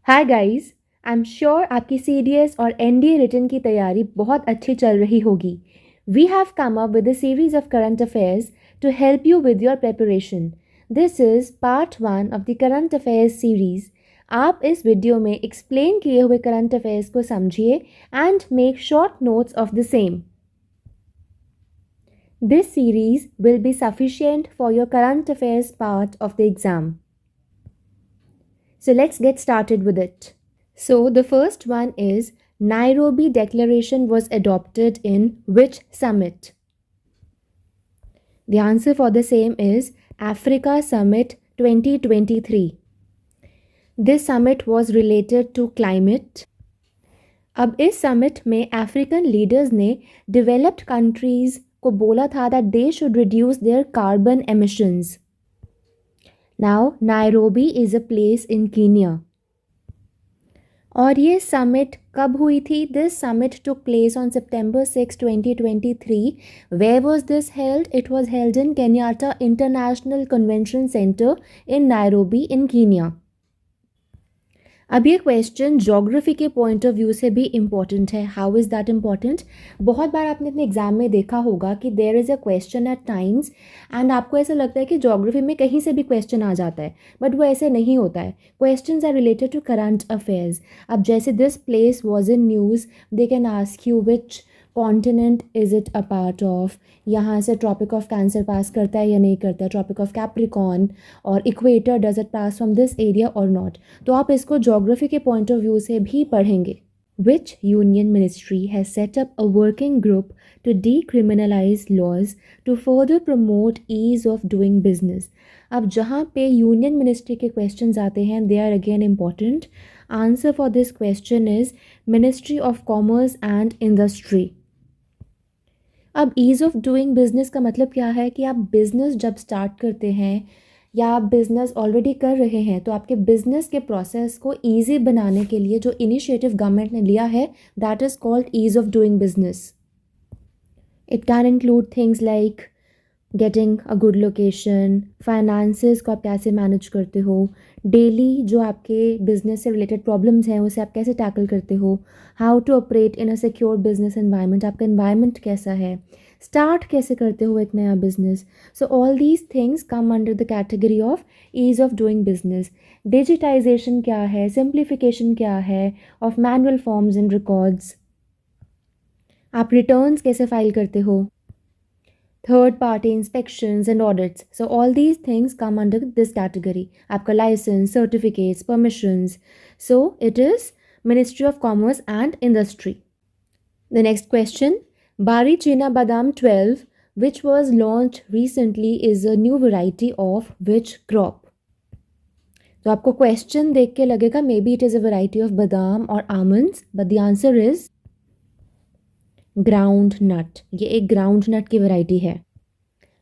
Hi guys, I am sure आपकी CDS और NDA written की तैयारी बहुत अच्छी चल रही होगी। We have come up with a series of current affairs to help you with your preparation. This is part 1 of the current affairs series. आप इस वीडियो में एक्सप्लेन किए हुए करंट अफेयर्स को समझिए and make short notes of the same. This series will be sufficient for your current affairs part of the exam. So let's get started with it. So the first one is Nairobi Declaration was adopted in which summit? The answer for the same is Africa Summit 2023. This summit was related to climate. अब इस summit में African leaders ने developed countries को बोला था that they should reduce their carbon emissions. Now Nairobi is a place in Kenya. और ये summit कब हुई थी? This summit took place on September 6, 2023. Where was this held? It was held in Kenyatta International Convention Center in Nairobi in Kenya. अब ये question geography के point of view से भी इम्पॉर्टेंट है. How is that important? बहुत बार आपने अपने एग्जाम में देखा होगा कि there is a question at times and आपको ऐसा लगता है कि ज्योग्राफी में कहीं से भी क्वेश्चन आ जाता है, बट वो ऐसे नहीं होता है. Questions are related to current affairs. अब जैसे this place was in news, they can ask you which continent is it a part of. यहाँ से ट्रॉपिक ऑफ कैंसर पास करता है या नहीं करता है, ट्रॉपिक ऑफ कैप्रिकॉर्न और equator, does it pass from this area और नॉट. तो आप इसको ज्योग्राफी के पॉइंट ऑफ व्यू से भी पढ़ेंगे. Which union ministry has set up a working group to decriminalize laws to further promote ease of doing business? अब जहाँ पे यूनियन मिनिस्ट्री के क्वेश्चंस आते हैं, they are again important. Answer for this question is ministry of commerce and industry. अब ease of doing business का मतलब क्या है कि आप बिज़नेस जब स्टार्ट करते हैं या आप बिज़नेस ऑलरेडी कर रहे हैं तो आपके बिज़नेस के प्रोसेस को ईजी बनाने के लिए जो इनिशिएटिव गवर्नमेंट ने लिया है, that is called ease of doing business. It can include things like getting a good location, finances को आप कैसे मैनेज करते हो, डेली जो आपके बिजनेस से रिलेटेड प्रॉब्लम्स हैं उसे आप कैसे टैकल करते हो, how to operate in a secure business environment, आपका एनवायरनमेंट कैसा है, स्टार्ट कैसे करते हो एक नया business. So all these things come under the category of ease of doing business. Digitization क्या है, सिंप्लीफिकेशन क्या है of manual forms and records, आप रिटर्न्स कैसे फाइल करते हो, third party inspections and audits. So all these things come under this category. आपका license, certificates, permissions. So it is Ministry of Commerce and Industry. The next question, Bari China Badam 12, which was launched recently, is a new variety of which crop? तो आपको question देख के लगेगा maybe it is a variety of बादाम और almonds, but the answer is groundnut. ये एक ground नट की वैरायटी है.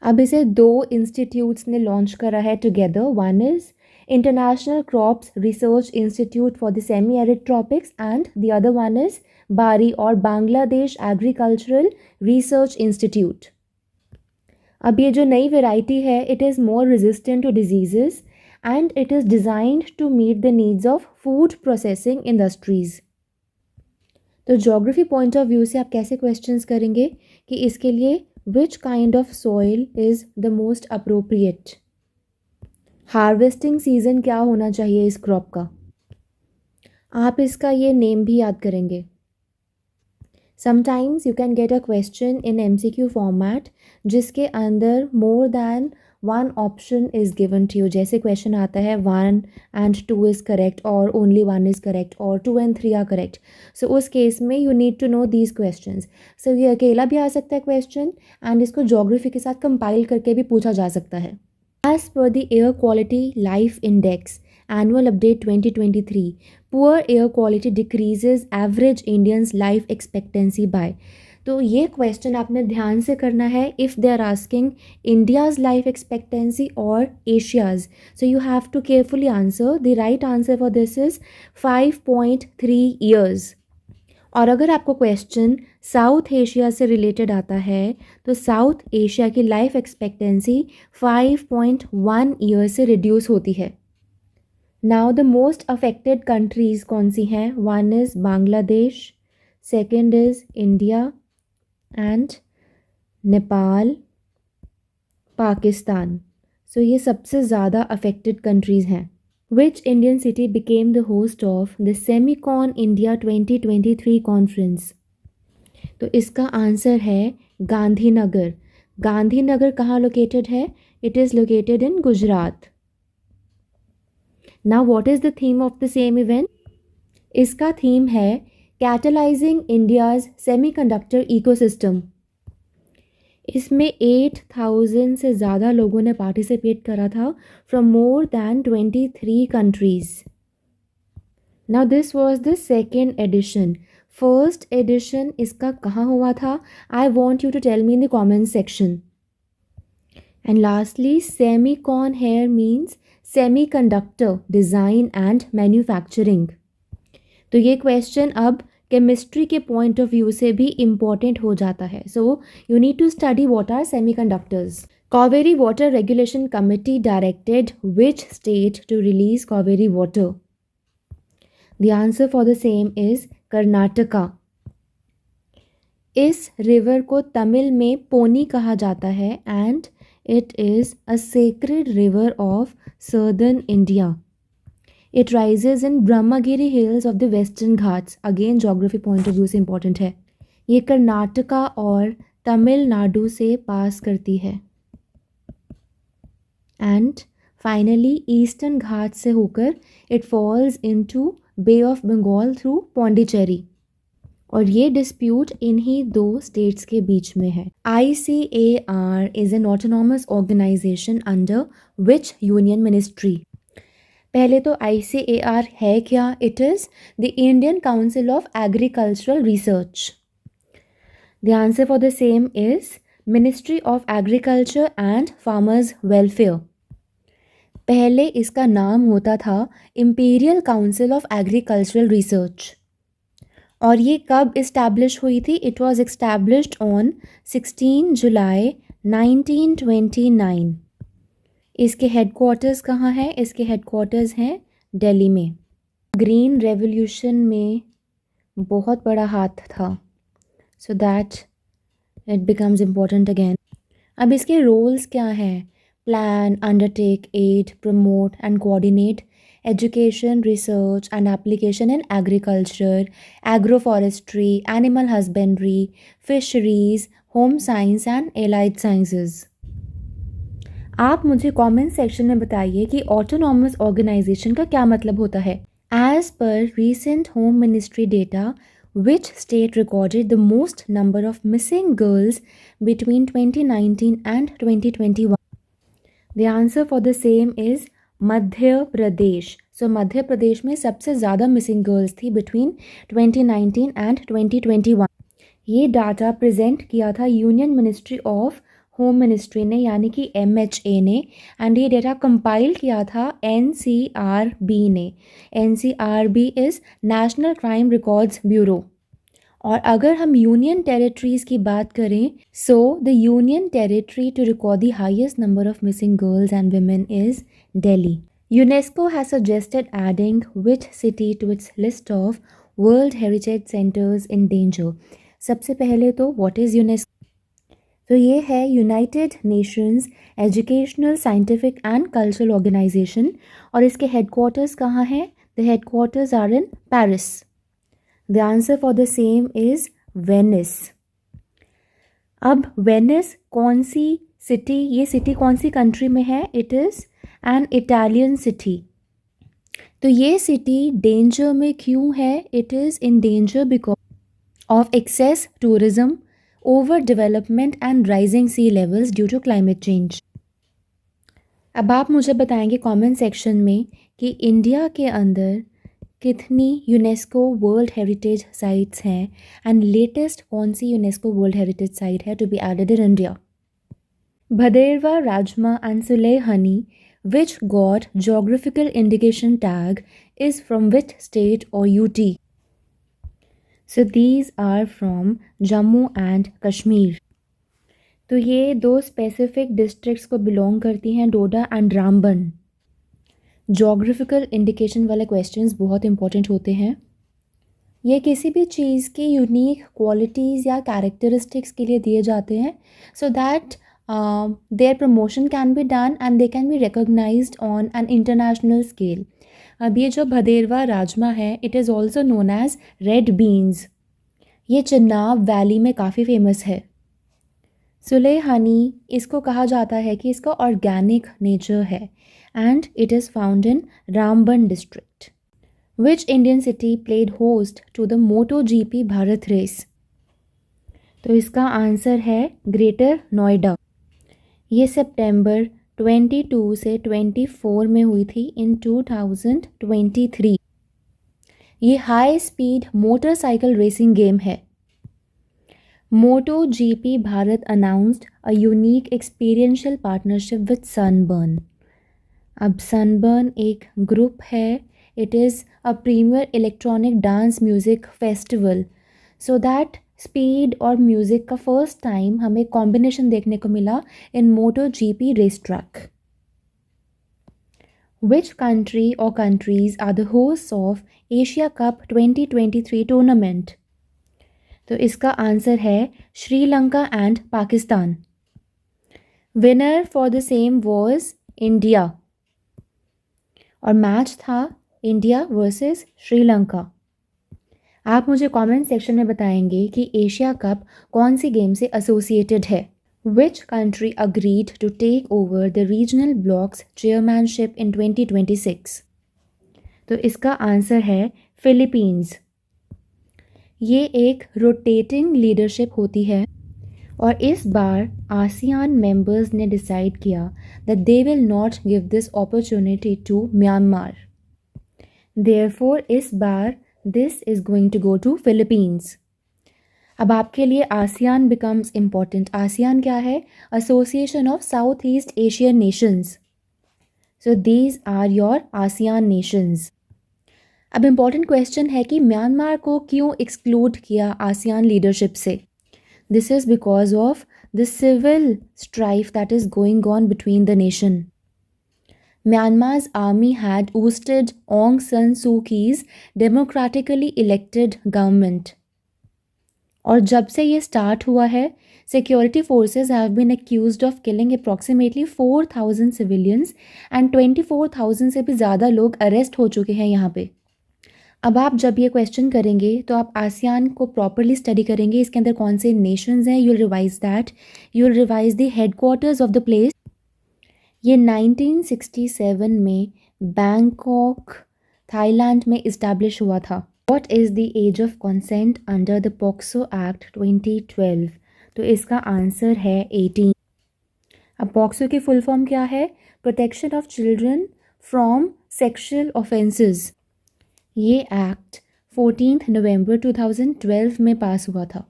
अब इसे 2 इंस्टीट्यूट्स ने लॉन्च करा है together. One is international crops research institute for the semi arid tropics and the other one is बारी और बांग्लादेश एग्रीकल्चरल रिसर्च इंस्टीट्यूट. अब ये जो नई वैरायटी है, it is more resistant to disease and it is designed to meet the needs of food processing industries. तो geography point of view से आप कैसे क्वेश्चंस करेंगे कि इसके लिए which kind of soil is the most appropriate, harvesting season क्या होना चाहिए इस क्रॉप का, आप इसका ये नेम भी याद करेंगे. Sometimes you can get a question in MCQ format जिसके अंदर more than 1 option is given to you. जैसे क्वेश्चन आता है 1 and 2 इज़ करेक्ट और ओनली 1 इज़ करेक्ट और 2 and 3 आर करेक्ट. सो उस केस में you need to know these questions. So ये अकेला भी आ सकता है क्वेश्चन एंड इसको ज्योग्राफी के साथ कंपाइल करके भी पूछा जा सकता है. As per the air quality life index Annual Update 2023, poor air quality decreases average Indians life expectancy by. तो ये क्वेश्चन आपने ध्यान से करना है if they are asking India's life expectancy और Asia's. So you have to carefully answer. The right answer for this is 5.3 years. और अगर आपको क्वेश्चन साउथ एशिया से रिलेटेड आता है तो साउथ एशिया की लाइफ एक्सपेक्टेंसी 5.1 years से रिड्यूस होती है. Now the most affected countries कौन सी हैं? One is Bangladesh, second is India and Nepal, Pakistan. So ये सबसे ज़्यादा अफेक्टेड कंट्रीज़ हैं। विच Indian city became the host of the Semicon India 2023 conference? तो इसका आंसर है गांधीनगर। गांधीनगर कहाँ लोकेटेड है? It is located in Gujarat. Now what is the theme of the same event? इसका थीम है कैटलाइजिंग इंडियाज़ सेमीकंडक्टर इकोसिस्टम। इसमें 8,000 से ज़्यादा लोगों ने पार्टिसिपेट करा था from more than 23 countries. Now this was the second edition. First edition इसका कहाँ हुआ था? I want you to tell me in the comment section. And lastly, semicon here means semiconductor design and manufacturing. तो ये question अब chemistry के point of view से भी इम्पॉर्टेंट हो जाता है। So you need to study what are semiconductors. Kaveri water regulation committee directed which state to release Kaveri water? The answer for the same is Karnataka. इस रिवर को तमिल में पोनी कहा जाता है and it is a sacred river of southern India. It rises in Brahmagiri hills of the western ghats. Again geography point of view से important है। ये कर्नाटका और तमिलनाडु से पास करती है एंड फाइनली ईस्टर्न घाट से होकर it falls into bay of Bengal through Pondicherry. और ये डिस्प्यूट इन्हीं दो स्टेट्स के बीच में है। ICAR is an autonomous organization under which union ministry? पहले तो ICAR है क्या? It is the Indian council of agricultural research. The answer for the same is ministry of agriculture and farmers welfare. पहले इसका नाम होता था imperial council of agricultural research. और ये कब इस्टेब्लिश हुई थी? It was established on 16 July 1929। इसके हेडक्वार्टर्स कहाँ हैं? इसके हेडक्वार्टर्स हैं दिल्ली में। ग्रीन रेवोल्यूशन में बहुत बड़ा हाथ था, so that it becomes important again. अब इसके रोल्स क्या हैं? Plan, undertake, aid, promote and coordinate education, research and application in agriculture, agroforestry, animal husbandry, fisheries, home science and allied sciences. आप मुझे कमेंट सेक्शन में बताइए कि ऑटोनॉमस ऑर्गेनाइजेशन का क्या मतलब होता है। As per recent home ministry data, which state recorded the most number of missing girls between 2019 and 2021? The answer for the same is Madhya Pradesh. सो मध्य प्रदेश में सबसे ज़्यादा मिसिंग गर्ल्स थी बिटवीन 2019 एंड 2021। ये डाटा प्रेजेंट किया था union ministry of home ministry ने, यानी कि MHA ने, एंड ये डेटा कंपाइल किया था NCRB ने। NCRB is national crime records bureau. और अगर हम यूनियन टेरिटरीज़ की बात करें, so the union territory to record the highest number of missing girls and women is Delhi. UNESCO has suggested adding which city to its list of World Heritage Centers in danger? सबसे पहले तो what is UNESCO? तो ये है United Nations educational, scientific and cultural organization. और इसके headquarters कहाँ हैं? The headquarters are in Paris. The answer for the same is Venice. अब वेनिस कौन सी सिटी, ये सिटी कौन सी कंट्री में है? It is an Italian city. तो ये सिटी डेंजर में क्यों है? It is in danger because of excess tourism, over development and rising sea levels due to climate change. अब आप मुझे बताएंगे कमेंट सेक्शन में कि इंडिया के अंदर कितनी यूनेस्को वर्ल्ड हेरिटेज साइट्स हैं एंड लेटेस्ट कौन सी यूनेस्को वर्ल्ड हेरिटेज साइट है to be added in India? Bhaderwah rajma and Sulai honey which got geographical indication tag is from which state or UT? So these are from Jammu and Kashmir. तो ये दो specific districts को belong करती हैं, डोडा and Ramban. Geographical indication वाले questions बहुत important होते हैं। ये किसी भी चीज़ की यूनिक क्वालिटीज़ या कैरेक्टरिस्टिक्स के लिए दिए जाते हैं so that their promotion can be done and they can be recognized on an international scale. अब ये जो भदेरवा राजमा है, it is also known as red beans. ये चिनाब वैली में काफ़ी फेमस है। सुलेहानी, इसको कहा जाता है कि इसका ऑर्गेनिक नेचर है and it is found in Ramban district. Which Indian city played host to the MotoGP Bharat race? तो इसका आंसर है ग्रेटर नोएडा। ये सितंबर 22 से 24 में हुई थी इन 2023। ये high speed motorcycle racing game है। MotoGP Bharat announced a unique experiential partnership with Sunburn। अब Sunburn एक ग्रुप है। It is a premier electronic dance music festival so that speed और म्यूज़िक का फर्स्ट टाइम हमें कॉम्बिनेशन देखने को मिला in MotoGP race track. Which country or countries are the hosts of Asia Cup 2023 tournament? तो इसका answer है Sri Lanka and Pakistan. Winner for the same was India और मैच था इंडिया वर्सेस श्रीलंका। आप मुझे कमेंट सेक्शन में बताएंगे कि एशिया कप कौन सी गेम से एसोसिएटेड है। Which country agreed to take over the regional bloc's chairmanship in 2026? तो इसका आंसर है फिलीपींस। ये एक रोटेटिंग लीडरशिप होती है और इस बार आसियान मेंबर्स ने डिसाइड किया that they will not give this opportunity to Myanmar. Therefore इस बार this is going to go to Philippines. अब आपके लिए आसियान बिकम्स इम्पॉर्टेंट। आसियान क्या है? Association of South East Asian nations. So these are your ASEAN nations. अब important question है कि म्यांमार को क्यों एक्सक्लूड किया आसियान लीडरशिप से? This is because of the civil strife that is going on between the nation. Myanmar's army had ousted Aung San Suu Kyi's democratically elected government. और जब से ये स्टार्ट हुआ है, security forces have been accused of killing approximately 4,000 civilians and 24,000 से भी ज़्यादा लोग अरेस्ट हो चुके हैं यहाँ पे। अब आप जब ये क्वेश्चन करेंगे तो आप आसियान को प्रॉपरली स्टडी करेंगे। इसके अंदर कौन से नेशंस हैं, you'll revise that. You'll revise the headquarters of the place. ये 1967 में बैंकॉक थाईलैंड में इस्टेब्लिश हुआ था। What is the age of consent under the POCSO act 2012? तो इसका आंसर है 18। अब पॉक्सो की फुल फॉर्म क्या है? Protection of children from sexual offences. ये एक्ट 14 नवंबर 2012 में पास हुआ था।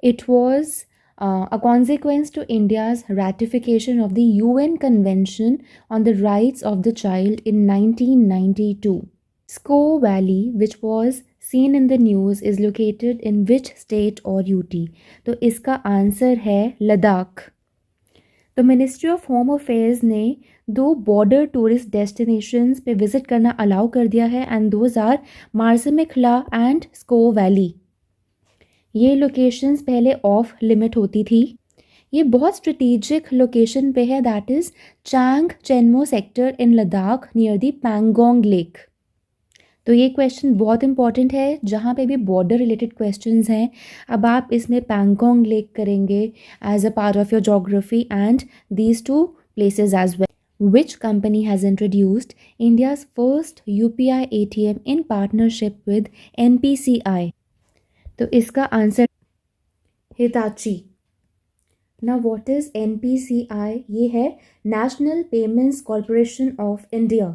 It was a consequence to India's ratification of the UN Convention on the Rights of the Child in 1992. Squaw Valley, which was seen in the news, is located in which state or UT? तो इसका answer है लद्दाख। तो ministry of home affairs ने 2 border tourist destinations पे visit करना allow कर दिया है and those are Marsimik La and स्को वैली। ये लोकेशंस पहले ऑफ लिमिट होती थी। ये बहुत स्ट्रेटेजिक लोकेशन पे है, that is Chang Chenmo sector in Ladakh near the Pangong lake. तो ये क्वेश्चन बहुत इंपॉर्टेंट है जहाँ पे भी बॉर्डर रिलेटेड क्वेश्चंस हैं। अब आप इसमें पैंगोंग लेक करेंगे as a part of your geography and these 2 places as well. Which company has introduced India's first UPI ATM in partnership with NPCI? तो इसका answer Hitachi. Now what is NPCI? ये है national payments corporation of India.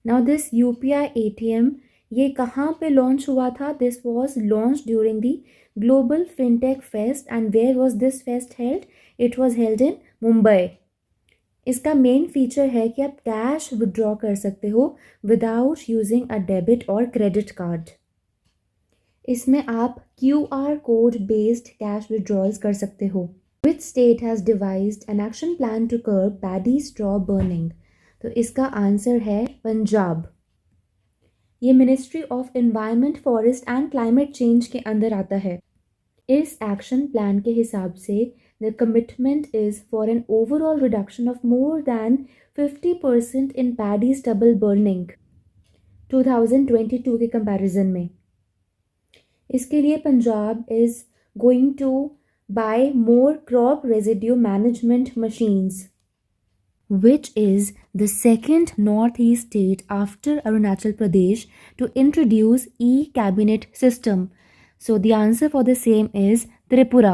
Now this UPI ATM ये कहाँ पे launch हुआ था? This was launch during the global fintech fest and where was this fest held? It was held in Mumbai. इसका main feature है कि आप कैश विड्रॉ कर सकते हो विदाउट यूजिंग अ डेबिट और क्रेडिट कार्ड। इसमें आप QR code based cash withdrawals कर सकते हो। Which state has devised an action plan to curb paddy straw burning? तो इसका आंसर है पंजाब। ये ministry of environment, forest and climate change के अंदर आता है। इस एक्शन प्लान के हिसाब से the commitment is for an overall reduction of more than 50% in paddy stubble burning 2022 के कंपैरिजन में। इसके लिए Punjab is going to buy more crop residue management machines, which is the second northeast state after Arunachal Pradesh to introduce e-cabinet system. So the answer for the same is Tripura.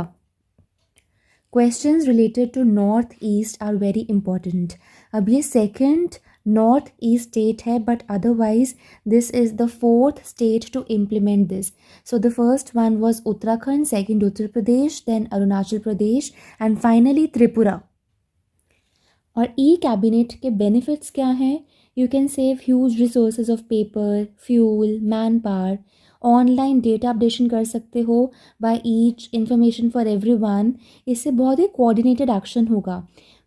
Questions related to northeast are very important. अब ये second northeast state है, but otherwise this is the fourth state to implement this. So the first one was Uttarakhand, second Uttar Pradesh, then Arunachal Pradesh, and finally Tripura. और e cabinet के benefits क्या हैं? You can save huge resources of paper, fuel, man power, online data updation कर सकते हो by each, information for everyone. इससे बहुत ही coordinated action होगा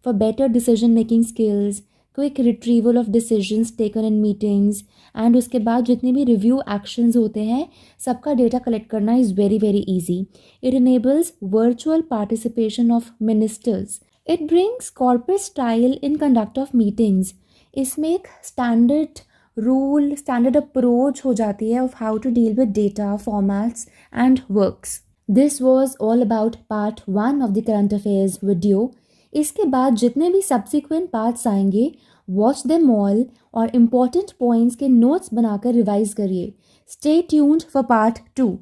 for better decision making skills, quick retrieval of decisions taken in meetings, and उसके बाद जितने भी रिव्यू एक्शंस होते हैं सबका डेटा कलेक्ट करना is very very easy. It enables virtual participation of ministers. It brings corporate style in conduct of meetings. इसमें एक standard rule, standard approach हो जाती है of how to deal with data, formats and works. This was all about part 1 of the current affairs video. इसके बाद जितने भी subsequent parts आएंगे, watch them all और important points के notes बनाकर revise करिए. Stay tuned for part 2.